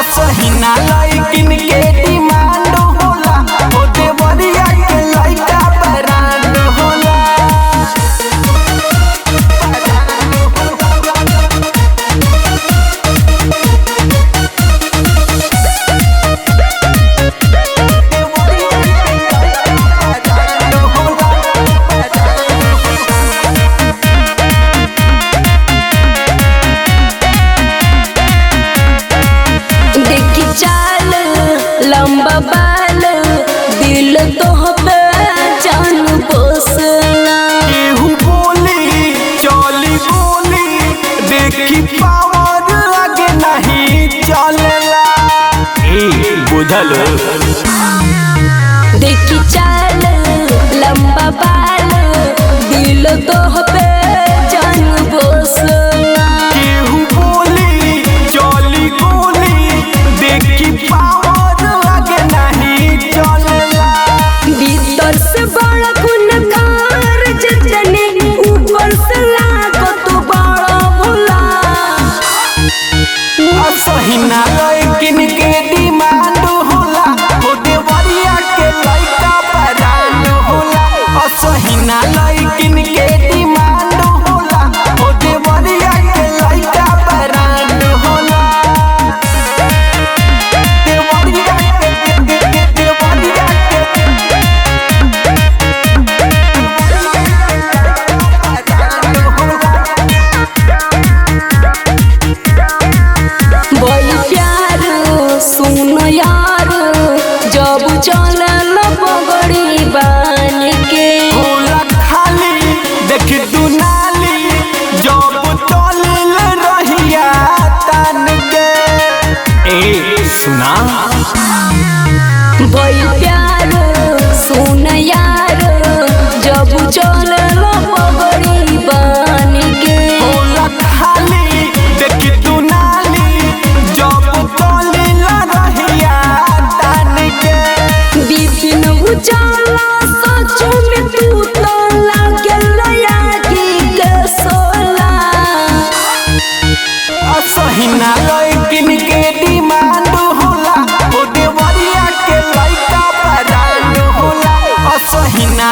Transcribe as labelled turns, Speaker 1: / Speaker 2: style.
Speaker 1: असहिना लइकिन के डिमांड होला, ओ देवरिया के लइका ब्रांड होला।
Speaker 2: लंबा बाल दिल तोहपे जान बसला।
Speaker 1: केहू बोली चली गोली, देखी पावर आगे नहीं चलेला। बुझल
Speaker 2: देखी चाल लंबा बाल दिल तोहपे जान बसला।
Speaker 1: केहू बोली चली गोली, देखी पावर आगे नहीं चलेला।
Speaker 2: भीतर से बड़ा खूनखार जतने, ऊपर से लागो तो बड़ा भोला।
Speaker 1: असहिना लइकिन के डिमांड होला, ओ देवरिया के लइका ब्रांड होला। असहिना लइकिन के डिमांड होला, ओ देवरिया के लइका ब्रांड होला। देवरिया
Speaker 2: बड़ी प्यार सुन यार, जब चलल पगड़ी बान के।
Speaker 1: होला खाली देख दुनाली, जब चलिल रहिया तन के। सुना
Speaker 2: बड़ी प्यार सुन यार, जब चलल पगड़ी बान के।
Speaker 1: होला खाली देख दुनाली, जब चलिल रहिया तन के।
Speaker 2: बिपिन उजाला सचो में तू तो लागल यागी के सोला।
Speaker 1: असहिना लइकिन के डिमांड होला, ओ देवरिया के लइका ब्रांड होला। असहिना